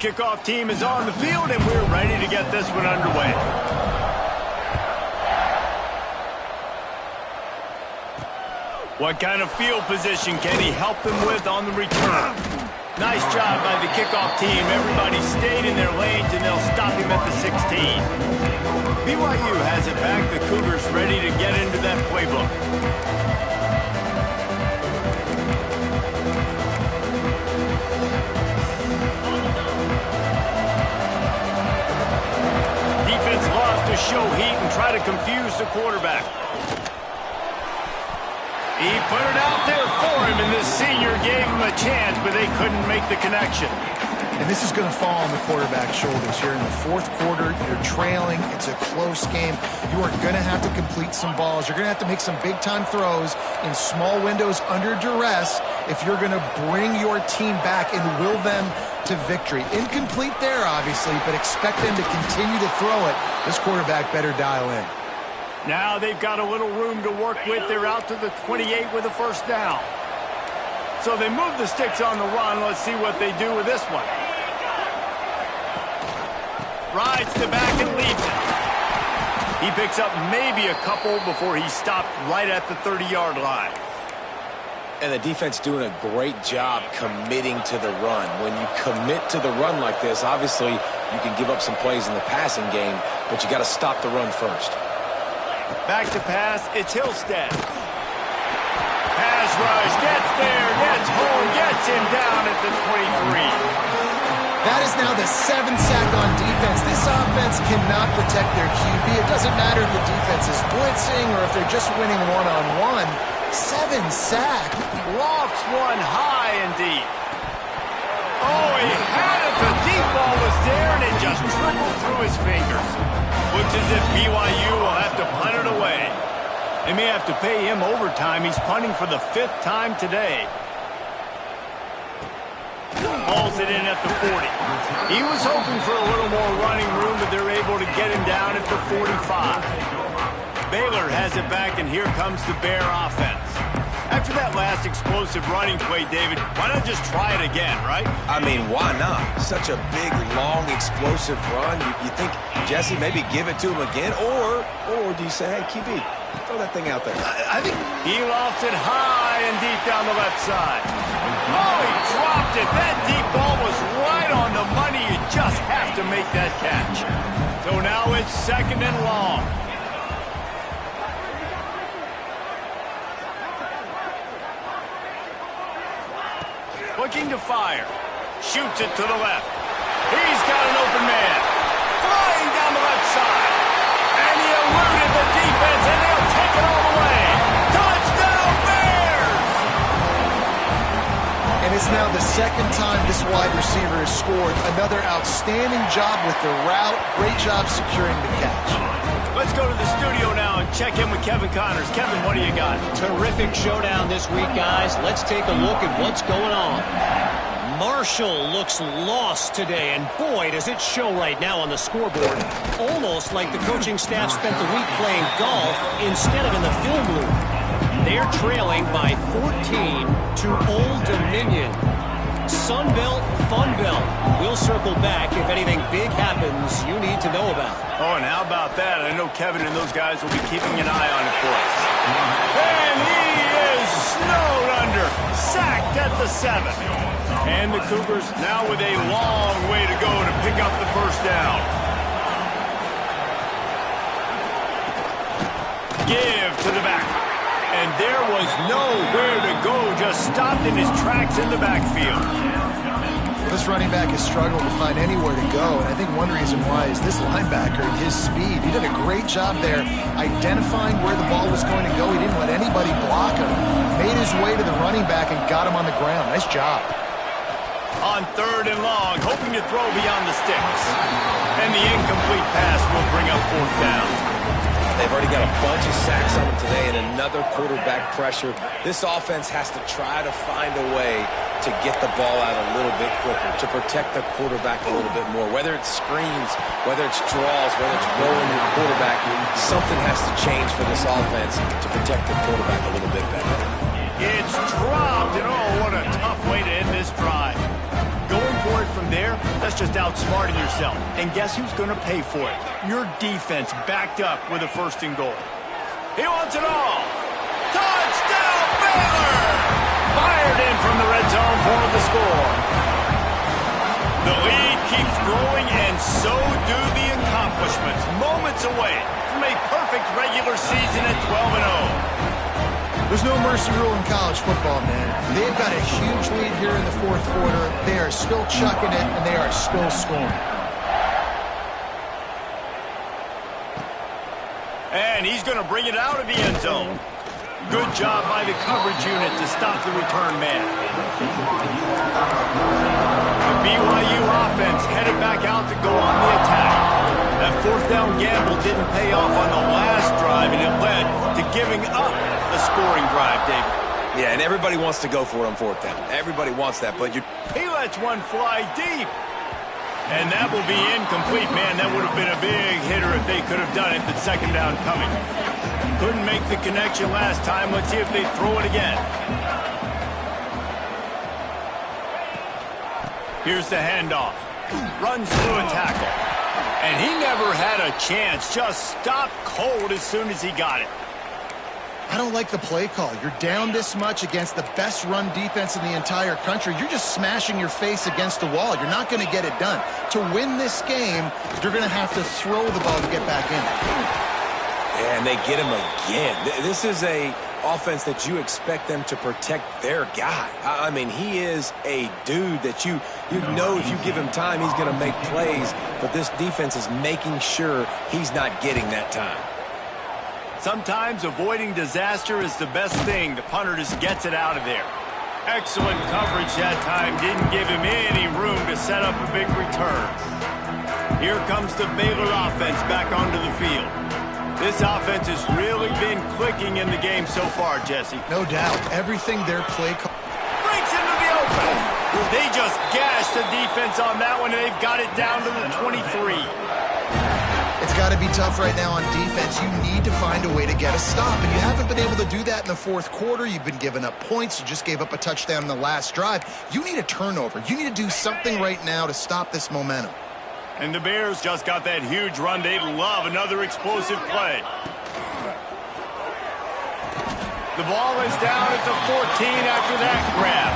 Kickoff team is on the field, and we're ready to get this one underway. What kind of field position can he help them with on the return? Nice job by the kickoff team. Everybody stayed in their lanes, and they'll stop him at the 16. BYU has it back. The Cougars ready to get into that playbook. To show heat and try to confuse the quarterback. He put it out there for him, and this senior gave him a chance, but they couldn't make the connection. And this is going to fall on the quarterback's shoulders here in the fourth quarter. You're trailing. It's a close game. You are going to have to complete some balls. You're going to have to make some big-time throws in small windows under duress if you're going to bring your team back and will them to victory. Incomplete there, obviously, but expect them to continue to throw it. This quarterback better dial in. Now they've got a little room to work with. They're out to the 28 with a first down. So they move the sticks on the run. Let's see what they do with this one. Rides the back and leaves it. He picks up maybe a couple before he stopped right at the 30-yard line. And the defense doing a great job committing to the run. When you commit to the run like this, obviously you can give up some plays in the passing game, but you got to stop the run first. Back to pass, it's Hillstead. Pass rush, gets there, gets home, gets him down at the 23. That is now the 7th sack on defense. This offense cannot protect their QB. It doesn't matter if the defense is blitzing or if they're just winning one-on-one. 7 sacks. Lofts one high and deep. Oh, he had it. The deep ball was there, and it just trickled through his fingers. Looks as if BYU will have to punt it away. They may have to pay him overtime. He's punting for the 5th time today. Hauls it in at the 40. He was hoping for a little more running room, but they're able to get him down at the 45. Baylor has it back, and here comes the Bear offense. After that last explosive running play, David, why not just try it again, right? I mean, why not? Such a big, long, explosive run. You think, Jesse, maybe give it to him again? Or do you say, hey, QB, throw that thing out there? I think he lofts it high and deep down the left side. Oh, he dropped it. That deep ball was right on the money. You just have to make that catch. So now it's 2nd and long. Looking to fire. Shoots it to the left. He's got an open man. Flying down the left side. And he eluded the defense, and they'll take it all the way. Touchdown, Bears! And it's now the 2nd time this wide receiver has scored. Another outstanding job with the route. Great job securing the catch. Let's go to the studio now and check in with Kevin Connors. Kevin, what do you got? Terrific showdown this week, guys. Let's take a look at what's going on. Marshall looks lost today, and boy, does it show right now on the scoreboard. Almost like the coaching staff spent the week playing golf instead of in the film room. They're trailing by 14 to Old Dominion. Sunbelt, Funbelt. We'll circle back if anything big happens you need to know about. Oh, and how about that? I know Kevin and those guys will be keeping an eye on it for us. And he is snowed under, sacked at the 7. And the Cougars now with a long way to go to pick up the first down. Give to the back. And there was nowhere to go, just stopped in his tracks in the backfield. This running back has struggled to find anywhere to go, and I think one reason why is this linebacker and his speed. He did a great job there identifying where the ball was going to go. He didn't let anybody block him. Made his way to the running back and got him on the ground. Nice job. On 3rd and long, hoping to throw beyond the sticks. And the incomplete pass will bring up 4th down. They've already got a bunch of sacks on them today and another quarterback pressure. This offense has to try to find a way to get the ball out a little bit quicker, to protect the quarterback a little bit more. Whether it's screens, whether it's draws, whether it's rolling your quarterback, something has to change for this offense to protect the quarterback a little bit better. It's dropped, and oh, what a tough way to end this drive. Going for it from there, that's just outsmarting yourself. And guess who's going to pay for it? Your defense backed up with a 1st and goal. He wants it all. Touchdown, Baylor! Fired in from the red zone for the score. The lead keeps growing, and so do the accomplishments. Moments away from a perfect regular season at 12-0. There's no mercy rule in college football, man. They've got a huge lead here in the 4th quarter. They are still chucking it, and they are still scoring. And he's going to bring it out of the end zone. Good job by the coverage unit to stop the return man. The BYU offense headed back out to go on the attack. That 4th down gamble didn't pay off on the last drive, and it led to giving up a scoring drive, David. Yeah, and everybody wants to go for it on 4th down. Everybody wants that, but he lets one fly deep. And that will be incomplete. Man, that would have been a big hitter if they could have done it, but 2nd down coming. Couldn't make the connection last time. Let's see if they throw it again. Here's the handoff. Runs through a tackle. And he never had a chance. Just stopped cold as soon as he got it. I don't like the play call. You're down this much against the best run defense in the entire country. You're just smashing your face against the wall. You're not going to get it done. To win this game, you're going to have to throw the ball to get back in. Yeah, and they get him again. This is a offense that you expect them to protect their guy. I mean, he is a dude that you know if you give him time, he's going to make plays, but this defense is making sure he's not getting that time. Sometimes avoiding disaster is the best thing. The punter just gets it out of there. Excellent coverage that time. Didn't give him any room to set up a big return. Here comes the Baylor offense back onto the field. This offense has really been clicking in the game so far, Jesse. No doubt. Everything their play call breaks into the open. They just gashed the defense on that one, and they've got it down to the 23. It's got to be tough right now on defense. You need to find a way to get a stop, and you haven't been able to do that in the 4th quarter. You've been giving up points. You just gave up a touchdown in the last drive. You need a turnover. You need to do something right now to stop this momentum. And the Bears just got that huge run. They love another explosive play. The ball is down at the 14 after that grab.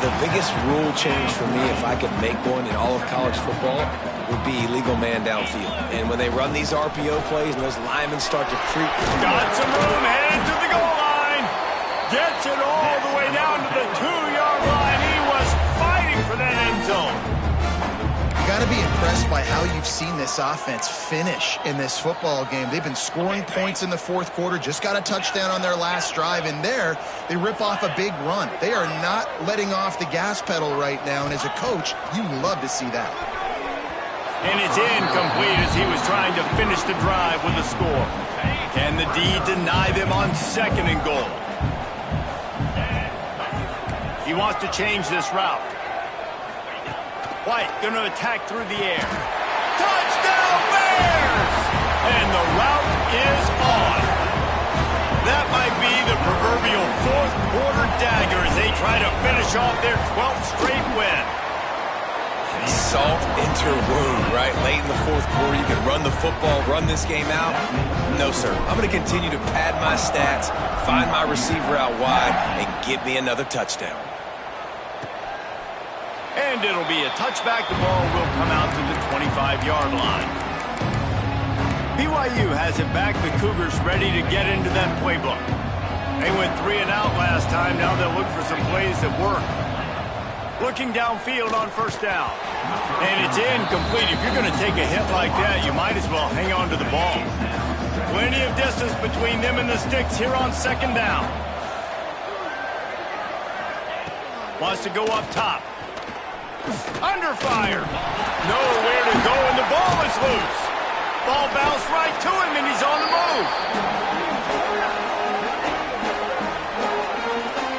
The biggest rule change for me, if I could make one in all of college football, would be illegal man downfield. And when they run these RPO plays and those linemen start to creep. Got some room, headed to the goal line. Gets it all the way down to the 2-yard line. He was fighting for that end zone. You got to be impressed by how you've seen this offense finish in this football game. They've been scoring points in the 4th quarter, just got a touchdown on their last drive, and there they rip off a big run. They are not letting off the gas pedal right now, and as a coach, you love to see that. And it's incomplete as he was trying to finish the drive with a score. Can the D deny them on 2nd and goal? He wants to change this route. White going to attack through the air. Touchdown Bears! And the route is on. That might be the proverbial fourth quarter dagger as they try to finish off their 12th straight win. Salt into your wound, right? Late in the fourth quarter, you can run the football, run this game out. No, sir. I'm going to continue to pad my stats, find my receiver out wide, and get me another touchdown. And it'll be a touchback. The ball will come out to the 25-yard line. BYU has it back. The Cougars ready to get into that playbook. They went 3 and out last time. Now they'll look for some plays that work. Looking downfield on first down. And it's incomplete. If you're going to take a hit like that, you might as well hang on to the ball. Plenty of distance between them and the sticks here on second down. Wants to go up top. Under fire. Nowhere to go, and the ball is loose. Ball bounced right to him, and he's on the move.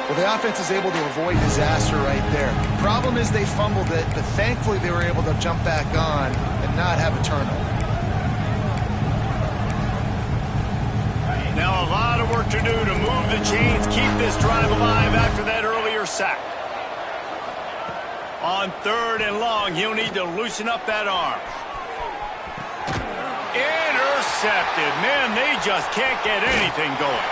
Well, the offense is able to avoid disaster right there. Problem is they fumbled it, but thankfully they were able to jump back on and not have a turnover. Now a lot of work to do to move the chains, keep this drive alive after that earlier sack. On 3rd and long, he'll need to loosen up that arm. Intercepted. Man, they just can't get anything going.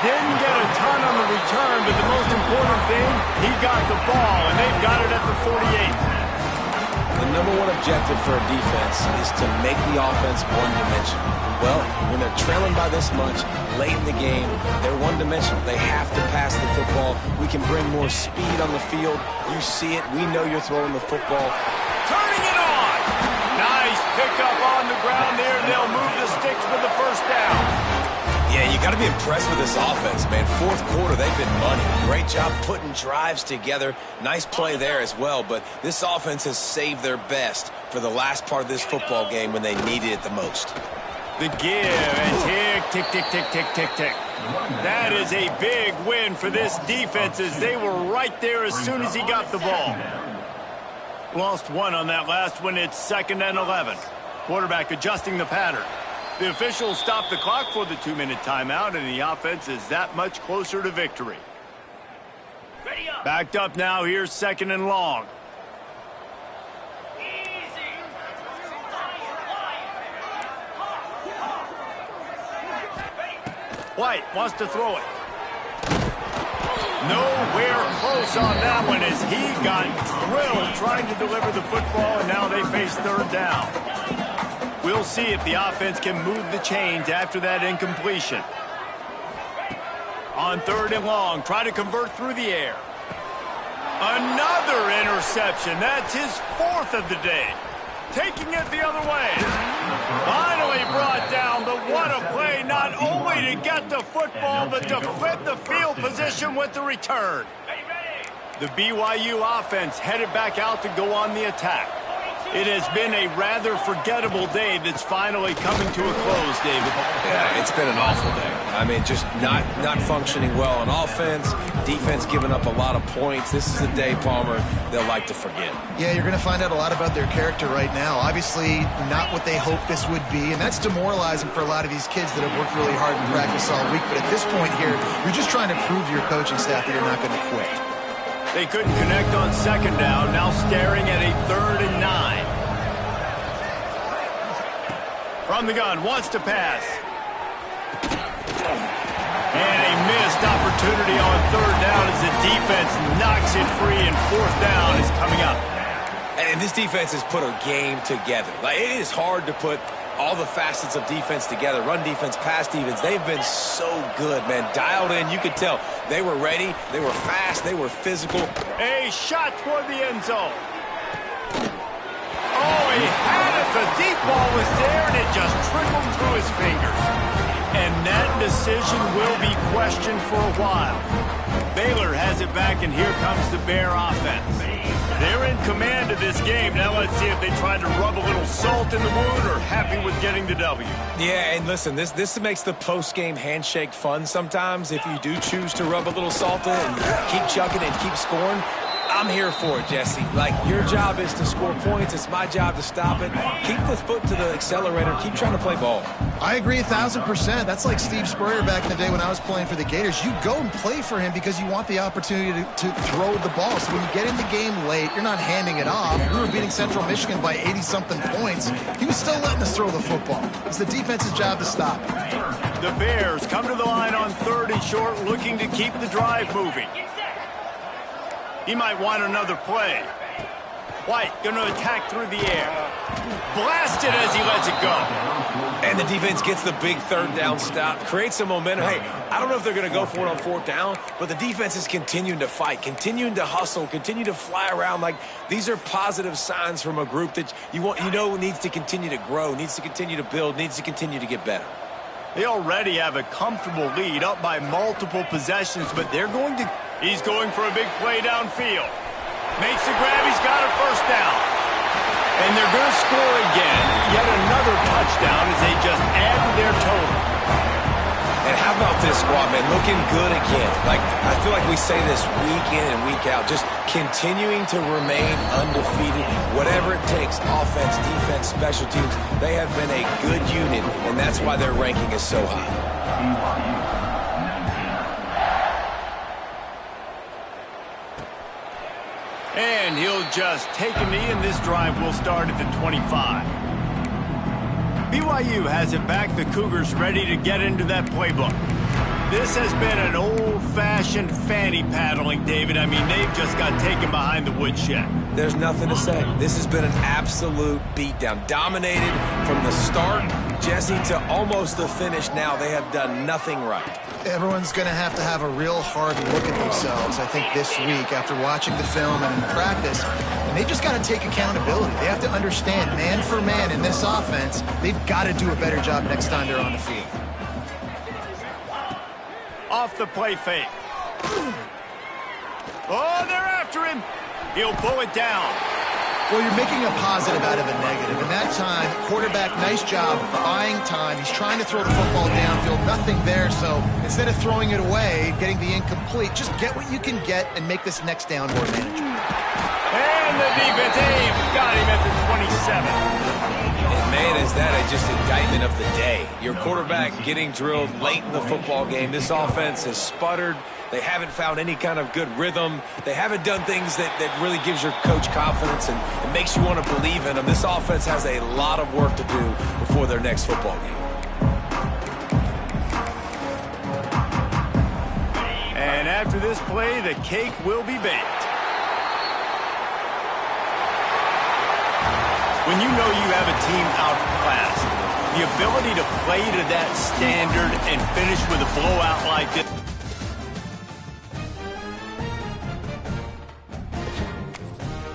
Didn't get a ton on the return, but the most important thing, he got the ball, and they've got it at the 48. The number one objective for a defense is to make the offense one-dimensional. Well, when they're trailing by this much, late in the game, they're one-dimensional. They have to pass the football. We can bring more speed on the field. You see it. We know you're throwing the football. Turning it on. Nice pickup on the ground there. They'll move the sticks with the first down. Yeah, you got to be impressed with this offense, man. Fourth quarter, they've been money. Great job putting drives together. Nice play there as well, but this offense has saved their best for the last part of this football game when they needed it the most. The give and tick, tick, tick, tick, tick, tick, tick. That is a big win for this defense as they were right there as soon as he got the ball. Lost one on that last one. It's 2nd and 11. Quarterback adjusting the pattern. The officials stopped the clock for the 2-minute timeout, and the offense is that much closer to victory. Backed up now. Here's 2nd and long. White wants to throw it. Nowhere close on that one as he got drilled trying to deliver the football, and now they face 3rd down. We'll see if the offense can move the chains after that incompletion. On 3rd and long, try to convert through the air. Another interception. That's his 4th of the day. Taking it the other way. Finally brought down, but what a play, not only to get the football, but to flip the field position with the return. The BYU offense headed back out to go on the attack. It has been a rather forgettable day that's finally coming to a close, David. Yeah, it's been an awful day. I mean, just not functioning well on offense, defense giving up a lot of points. This is a day, Palmer, they'll like to forget. Yeah, you're going to find out a lot about their character right now. Obviously, not what they hoped this would be, and that's demoralizing for a lot of these kids that have worked really hard in practice all week. But at this point here, you're just trying to prove to your coaching staff that you're not going to quit. They couldn't connect on 2nd down, now staring at a 3rd and 9. From the gun, wants to pass. And a missed opportunity on 3rd down as the defense knocks it free, and 4th down is coming up. And this defense has put a game together. Like, it is hard to put all the facets of defense together. Run defense, pass defense. They've been so good, man. Dialed in, you could tell. They were ready, they were fast, they were physical. A shot toward the end zone. Oh, he had it. The deep ball was there, and it just trickled through his fingers. And that decision will be questioned for a while. Baylor has it back, and here comes the Bear offense. They're in command of this game. Now let's see if they try to rub a little salt in the wound or happy with getting the W. Yeah, and listen, this makes the post-game handshake fun sometimes. If you do choose to rub a little salt in and keep chucking and keep scoring, I'm here for it, Jesse. Like, your job is to score points. It's my job to stop it. Keep the foot to the accelerator. Keep trying to play ball. I agree 1,000%. That's like Steve Spurrier back in the day when I was playing for the Gators. You go and play for him because you want the opportunity to throw the ball. So when you get in the game late, you're not handing it off. We were beating Central Michigan by 80-something points. He was still letting us throw the football. It's the defense's job to stop it. The Bears come to the line on 3rd and short, looking to keep the drive moving. He might want another play. White going to attack through the air. Blasted as he lets it go. And the defense gets the big 3rd down stop, creates some momentum. Hey, I don't know if they're going to go for it on 4th down, but the defense is continuing to fight, continuing to hustle, continue to fly around. Like, these are positive signs from a group that you know needs to continue to grow, needs to continue to build, needs to continue to get better. They already have a comfortable lead, up by multiple possessions, but they're going to... He's going for a big play downfield. Makes the grab. He's got a 1st down. And they're going to score again. Yet another touchdown as they just add to their total. And how about this squad, man? Looking good again. Like, I feel like we say this week in and week out. Just continuing to remain undefeated. Whatever it takes, offense, defense, special teams. They have been a good unit, and that's why their ranking is so high. And he'll just take a knee, and this drive will start at the 25. BYU has it back. The Cougars ready to get into that playbook. This has been an old-fashioned fanny paddling, David. I mean, they've just got taken behind the woodshed. There's nothing to say. This has been an absolute beatdown. Dominated from the start, Jesse, to almost the finish now. They have done nothing right. Everyone's going to have a real hard look at themselves, I think, this week after watching the film and in practice. And they just got to take accountability. They have to understand, man for man in this offense, they've got to do a better job next time they're on the field. Off the play fake. Oh, they're after him. He'll pull it down. Well, you're making a positive out of a negative. And that time, quarterback, nice job buying time. He's trying to throw the football downfield. Nothing there, so instead of throwing it away, getting the incomplete, just get what you can get and make this next down more manageable. And the defense, got him at the 27. And man, is that just indictment of the day. Your quarterback getting drilled late in the football game. This offense has sputtered. They haven't found any kind of good rhythm. They haven't done things that really gives your coach confidence and it makes you want to believe in them. This offense has a lot of work to do before their next football game. And after this play, the cake will be baked. When you know you have a team outclassed, the ability to play to that standard and finish with a blowout like this.